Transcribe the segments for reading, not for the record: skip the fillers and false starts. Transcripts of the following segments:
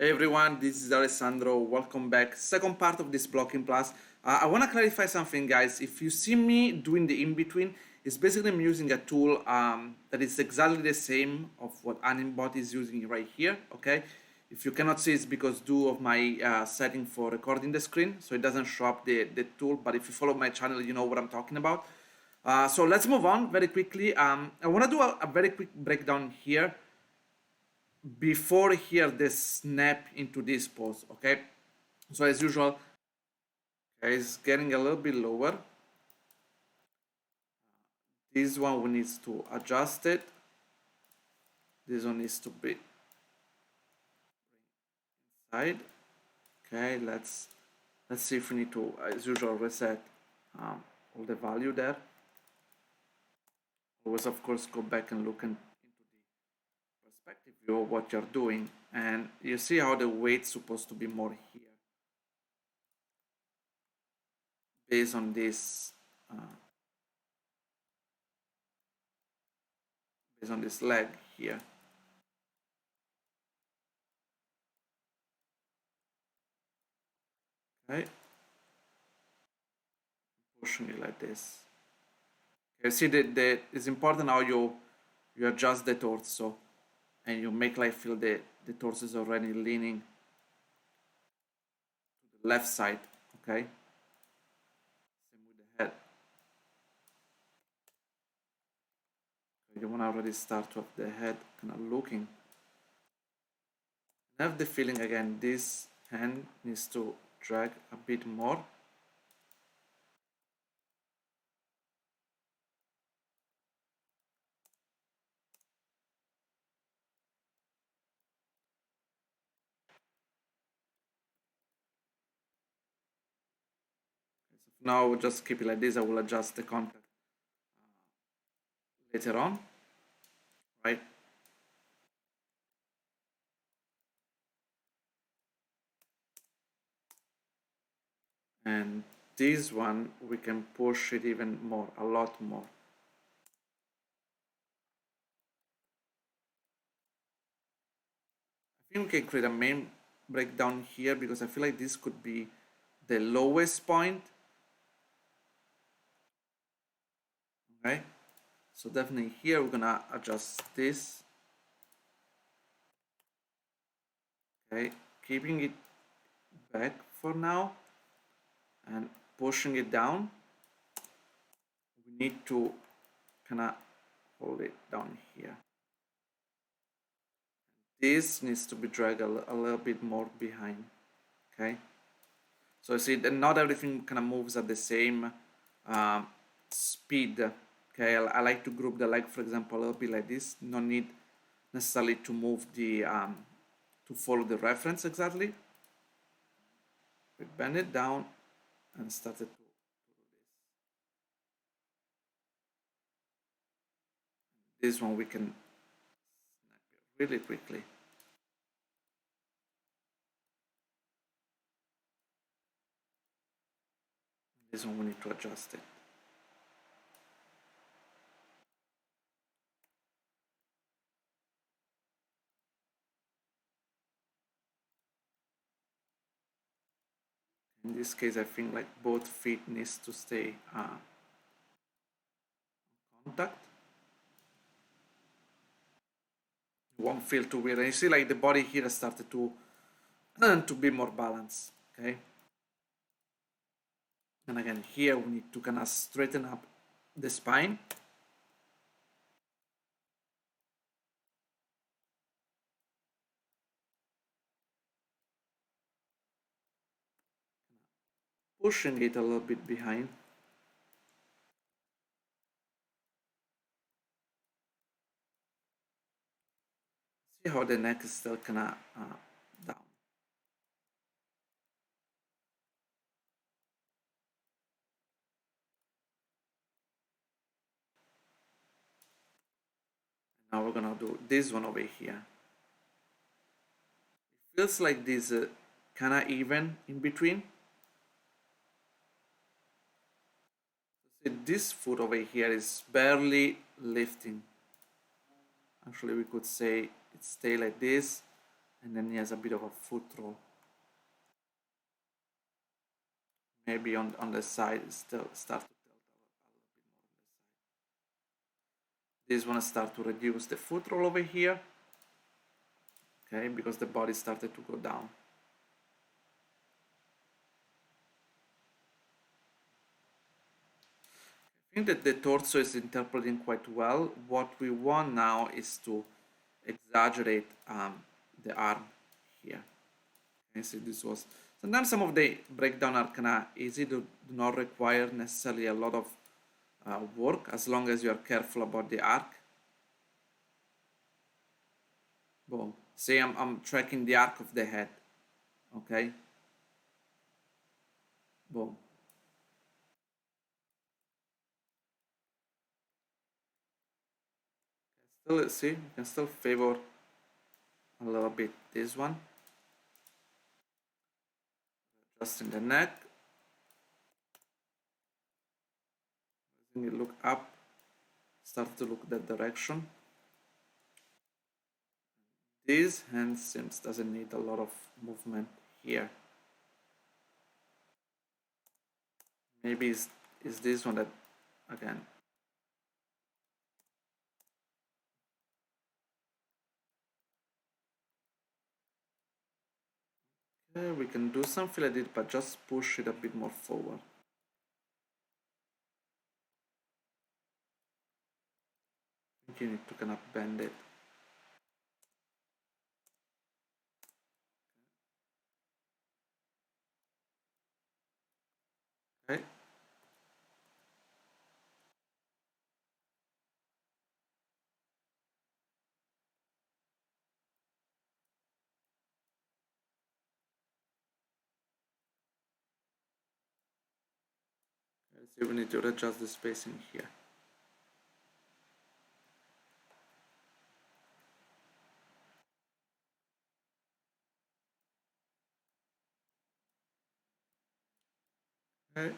Hey everyone, this is Alessandro. Welcome back. Second part of this blocking class. I want to clarify something, guys. If you see me doing the in-between, it's basically I'm using a tool that is exactly the same of what Animbot is using right here. Okay. If you cannot see, it's because due of my setting for recording the screen, so it doesn't show up the tool. But if you follow my channel, you know what I'm talking about. So let's move on very quickly. I want to do a very quick breakdown here before here the snap into this pose. Okay, so as usual, okay, it's getting a little bit lower. This one we needs to adjust it. This one needs to be inside. Okay, let's see if we need to, as usual, reset all the value there. Always, of course, go back and look into the perspective view of what you're doing, and you see how the weight's supposed to be more here based on this leg here. Okay, pushing it like this. You see that it's important how you adjust the torso and you make like feel the torso is already leaning to the left side. Okay, same with the head. You want to already start with the head kind of looking. I have the feeling again this hand needs to drag a bit more. So now we'll just keep it like this. I will adjust the contact later on, right? And this one we can push it even more, a lot more. I think we can create a main breakdown here because I feel like this could be the lowest point. Okay, so definitely here we're gonna adjust this. Okay, keeping it back for now and pushing it down. We need to kind of hold it down here. This needs to be dragged a little bit more behind. Okay, so you see that not everything kind of moves at the same speed. Okay, I like to group the leg, for example, a little bit like this. No need necessarily to move the to follow the reference exactly. We bend it down and started to do this. This one we can snap it really quickly. This one we need to adjust it. In this case, I think like both feet needs to stay contact. It won't feel too weird. And you see like the body here started to be more balanced. Okay. And again, here we need to kind of straighten up the spine. Pushing it a little bit behind. See how the neck is still kind of down. Now we're gonna do this one over here. It feels like this kind of even in between. See, this foot over here is barely lifting. Actually, we could say it stay like this, and then he has a bit of a foot roll. Maybe on the side still start to tilt a little bit more on the side. This one start to reduce the foot roll over here, okay, because the body started to go down. I think that the torso is interpreting quite well. What we want now is to exaggerate the arm here. Okay, so this was sometimes some of the breakdown are kind of easy, do not require necessarily a lot of work as long as you are careful about the arc. Boom. See, I'm tracking the arc of the head. Okay. Boom. Still, see, you can still favor a little bit this one. Adjusting the neck. When you look up, start to look that direction. This hand seems doesn't need a lot of movement here. Maybe is this one that again. Okay, we can do something like this, but just push it a bit more forward. I think you need to kind of bend it. Okay. So we need to adjust the spacing here. Okay.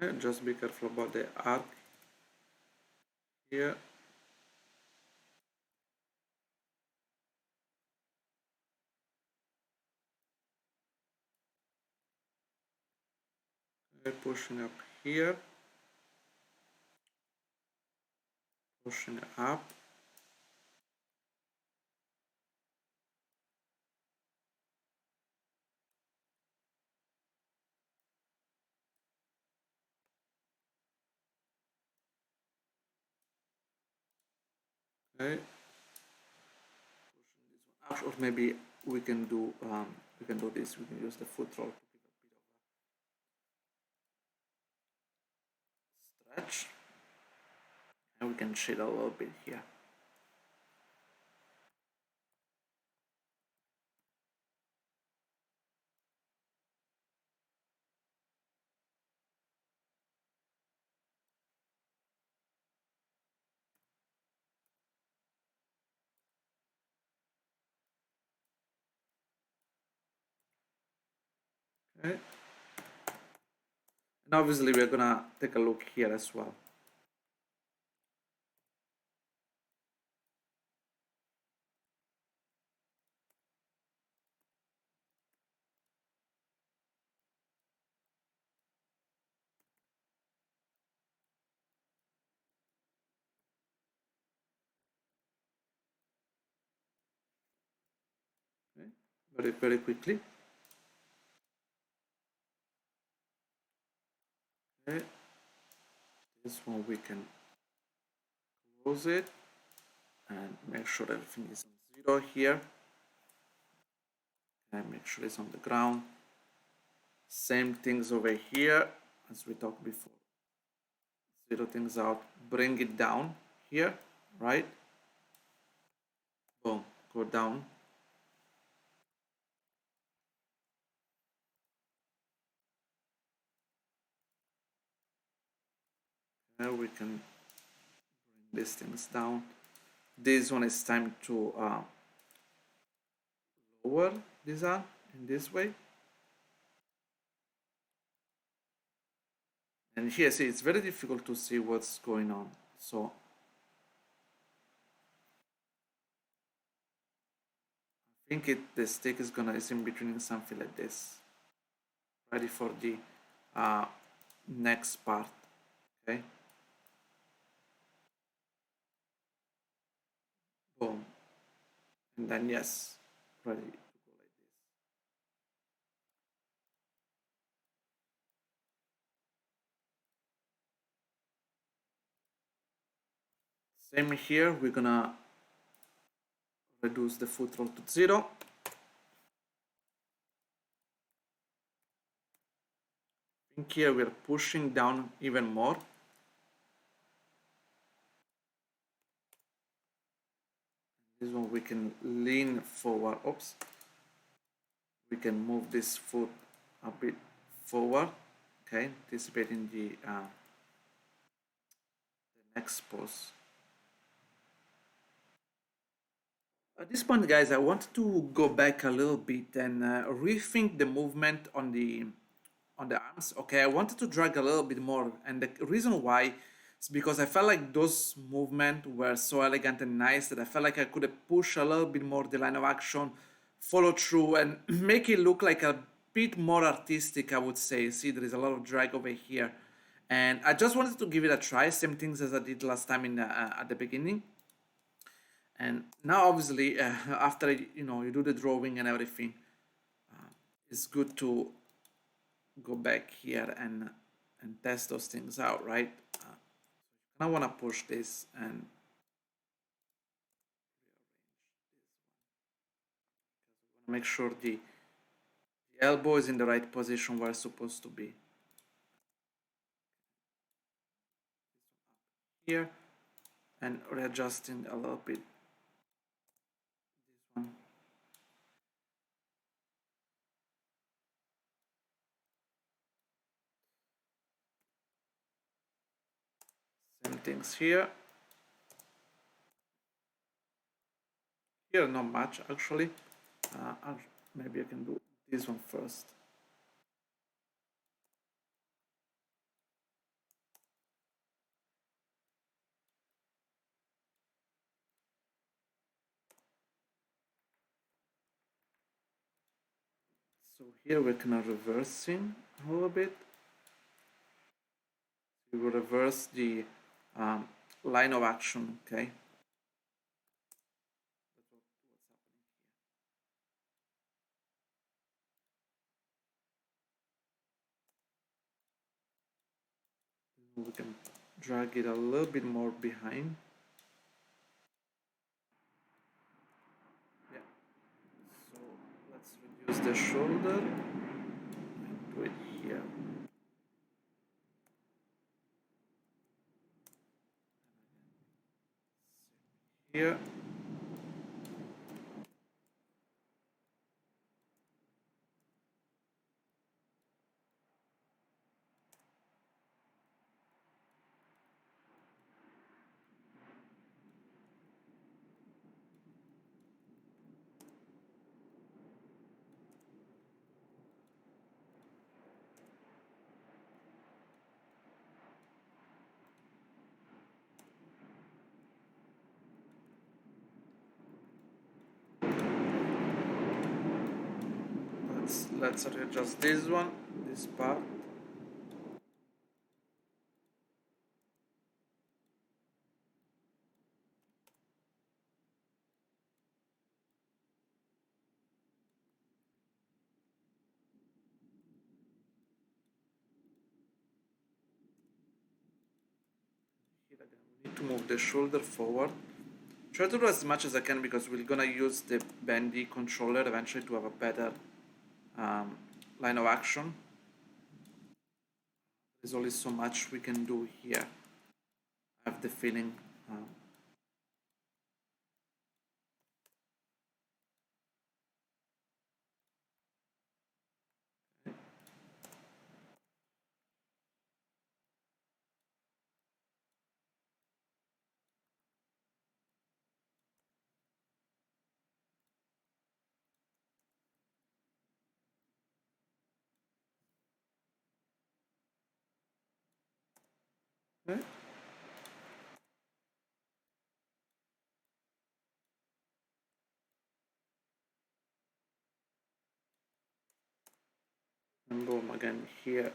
Okay, just be careful about the arc here. Okay, pushing up here, pushing up. Okay, pushing this one up, or maybe we can do this. We can use the foot roll to give a bit of a stretch, and we can shade a little bit here. Okay, and obviously we're gonna take a look here as well. Okay, very quickly. Okay, this one we can close it and make sure everything is on 0 here. And make sure it's on the ground. Same things over here as we talked before. 0 things out, bring it down here, right? Boom, go down. Now we can bring these things down. this one is time to lower this arm in this way. And here, see, it's very difficult to see what's going on. So I think the stick is in between something like this. Ready for the uh, next part. Okay. Boom. And then yes, ready to go like this. Same here, we're gonna reduce the foot roll to 0. I think here we're pushing down even more. This one we can lean forward. Oops. We can move this foot a bit forward. Okay, anticipating the next pose. At this point, guys, I want to go back a little bit and rethink the movement on the arms. Okay, I wanted to drag a little bit more, and the reason why is because I felt like those movements were so elegant and nice that I felt like I could have pushed a little bit more the line of action, follow through, and make it look like a bit more artistic, I would say. See, there is a lot of drag over here, and I just wanted to give it a try, same things as I did last time in at the beginning. And now, obviously, after you do the drawing and everything, it's good to go back here and test those things out, right? I want to push this and make sure the elbow is in the right position where it's supposed to be. Here, and readjusting a little bit this one. Same things here. Here, not much actually. Maybe I can do this one first. So here we're kind of reversing a little bit. We will reverse the line of action, okay? That's what's happening here. We can drag it a little bit more behind. Yeah. So let's reduce the shoulder and do it here. Here. Let's readjust this one, this part. Here again, we need to move the shoulder forward. Try to do as much as I can because we're gonna use the bendy controller eventually to have a better line of action. There's only so much we can do here. I have the feeling. Okay. And boom, again here.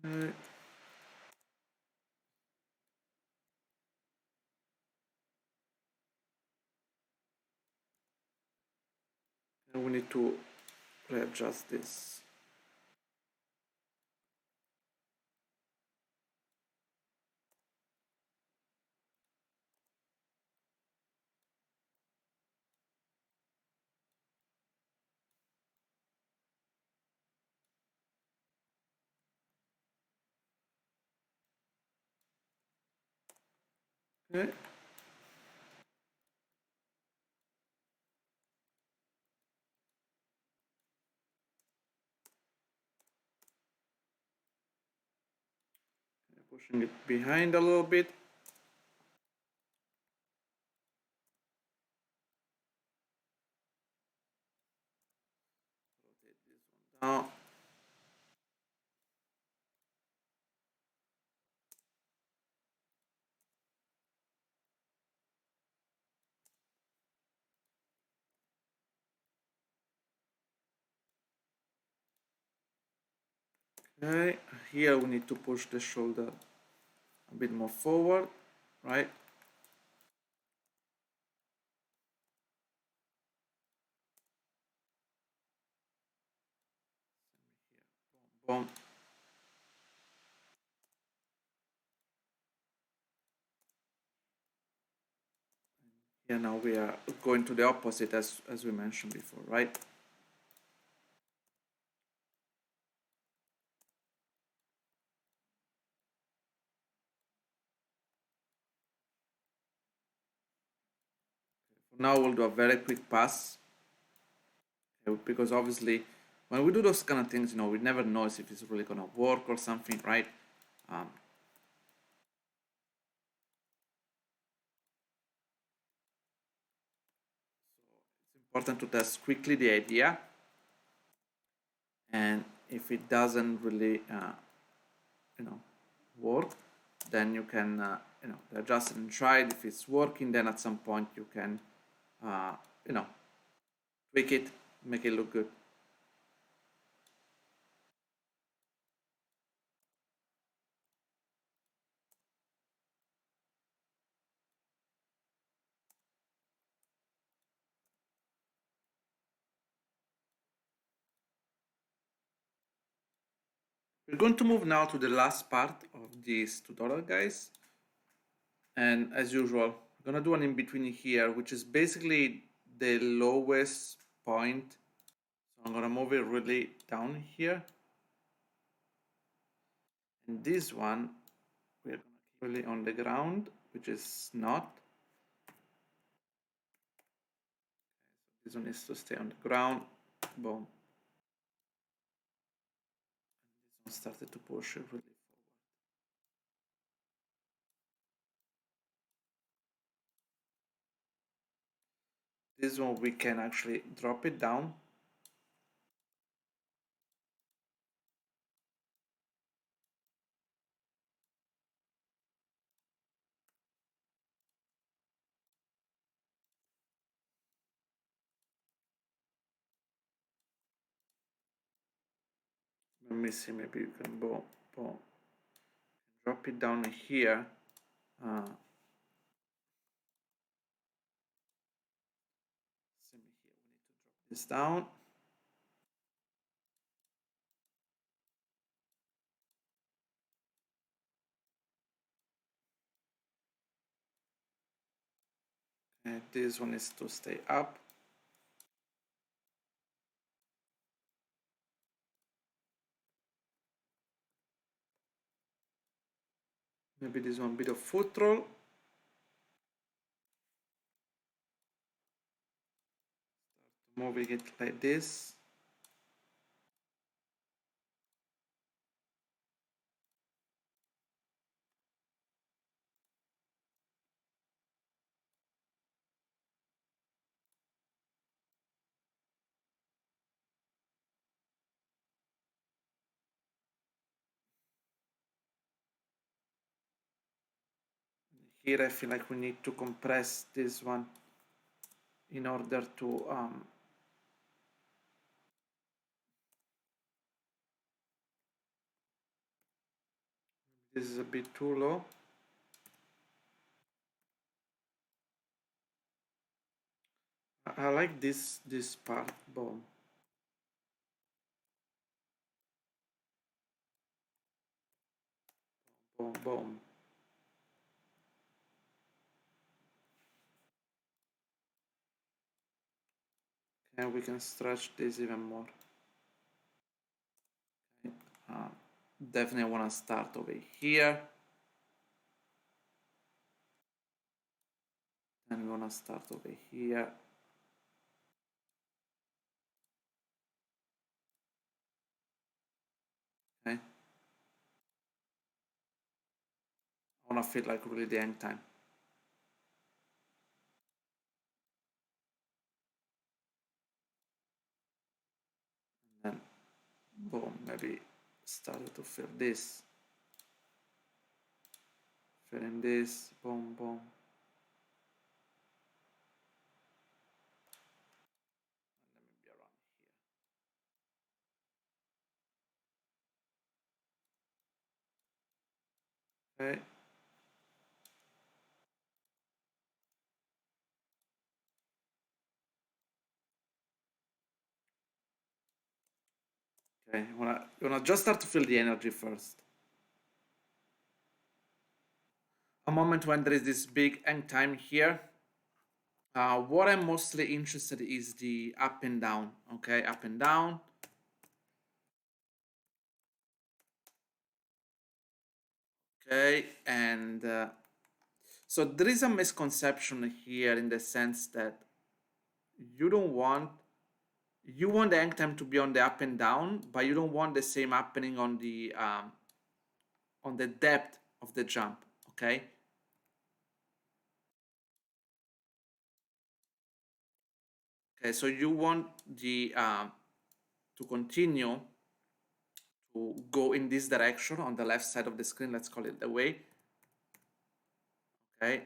Okay. And we need to readjust this. Okay. Pushing it behind a little bit. Rotate this one down. Okay, here we need to push the shoulder a bit more forward, right? Boom. Here now we are going to the opposite as we mentioned before, right? For now we'll do a very quick pass, because obviously when we do those kind of things, we never know if it's really gonna work or something, right? Um, it's important to test quickly the idea, and if it doesn't really, work, then you can, adjust it and try it. If it's working, then at some point you can, uh, you know, tweak it, make it look good. We're going to move now to the last part of this tutorial, guys. And as usual, we're gonna do an in-between here, which is basically the lowest point. So I'm gonna move it really down here. And this one, we're gonna keep really on the ground, which is not. This one needs to stay on the ground. Boom. And this one started to push it really forward. This one we can actually drop it down. Let me see, maybe you can boom, boom. Drop it down here. Same here, we need to drop this down. And this one is to stay up. Maybe this one bit of foot roll. Start moving it like this. here I feel like we need to compress this one in order to this is a bit too low. I like this part. Boom, boom, boom. And we can stretch this even more. Okay. Definitely want to start over here, and we want to start over here. Okay, I want to feel like really the end time. And then boom, maybe started to feel this, feeling this, boom, boom. And let me be around here. Okay. Okay, you wanna just start to feel the energy first. A moment when there is this big end time here. What I'm mostly interested is the up and down. Okay, up and down. Okay, and so there is a misconception here in the sense that you don't want you want the end time to be on the up and down, but you don't want the same happening on the depth of the jump. Okay, okay, so you want the to continue to go in this direction on the left side of the screen. Let's call it the way. Okay,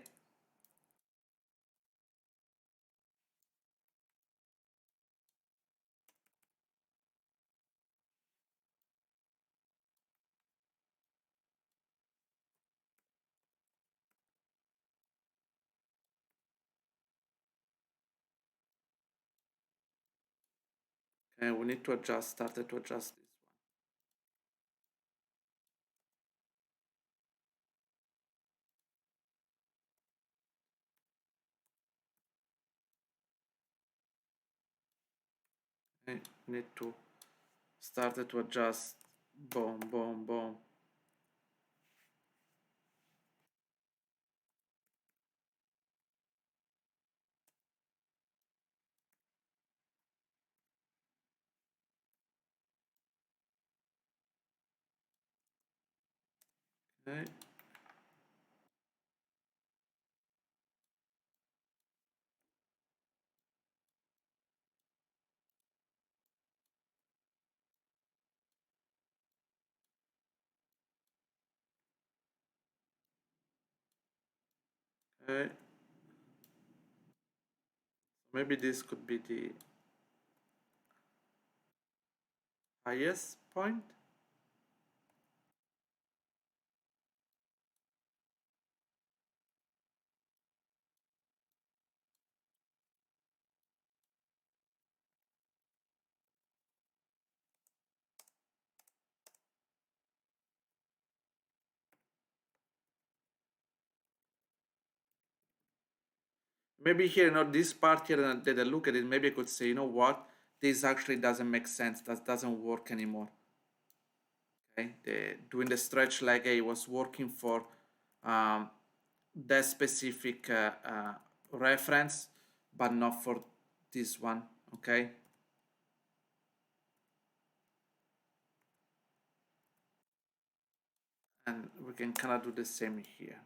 okay, we need to adjust. Started to adjust this one. Okay, we need to started to adjust. Boom, boom, boom. Okay, okay. Maybe this could be the highest point. Maybe here, this part here that I look at it, maybe I could say, what, this actually doesn't make sense. That doesn't work anymore. Okay, doing the stretch leg A was working for um, that specific reference, but not for this one. Okay, and we can kind of do the same here.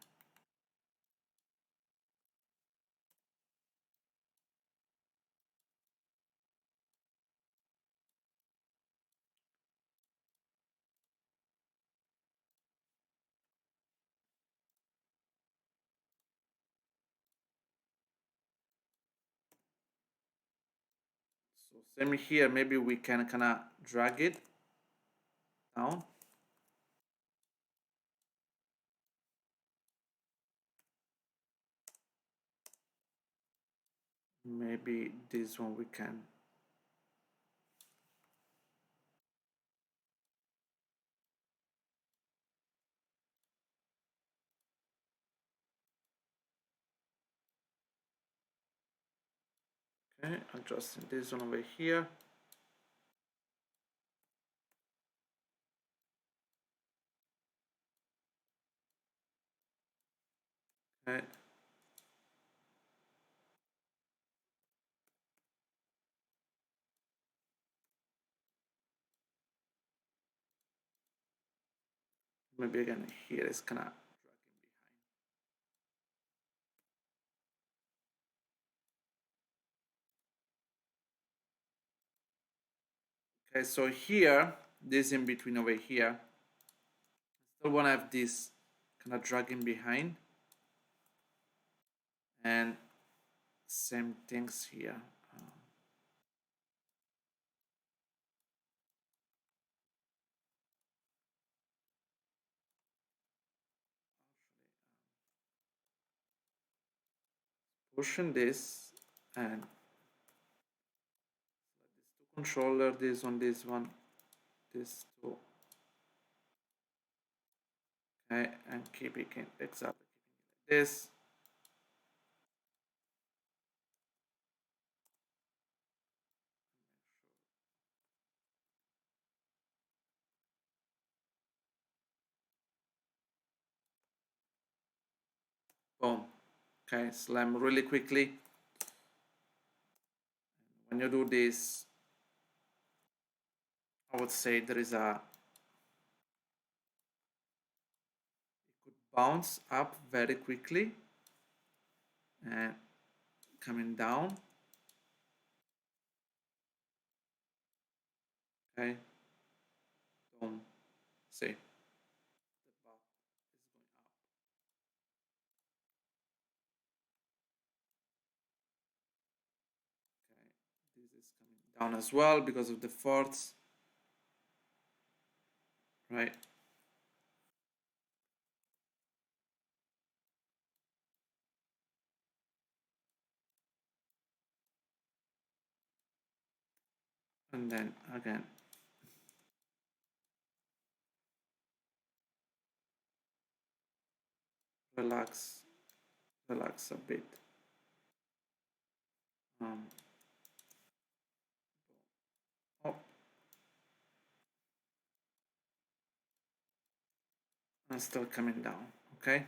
same here, maybe we can kind of drag it down. Maybe this one we can. Okay, adjusting this one over here. Okay. Maybe again here is kind of dragging behind. Okay, so here, this in between over here, I still want to have this kind of dragging behind. And same things here. Pushing this and these two controller, this one, this two. Okay, and keep it exactly keeping it like this. Boom. Okay, slam really quickly. When you do this, I would say there is a, it could bounce up very quickly and coming down. Okay, boom. See, the bar is going up. Okay, this is coming down as well because of the force, right? And then again, relax, relax a bit. Oh, and still coming down. Okay.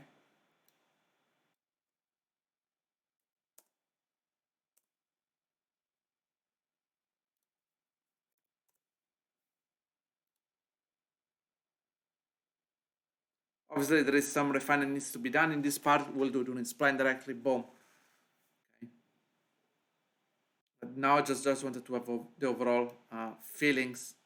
Obviously, there is some refinement needs to be done in this part. We'll do it in spline directly. Boom. Okay. But now I just wanted to have the overall feelings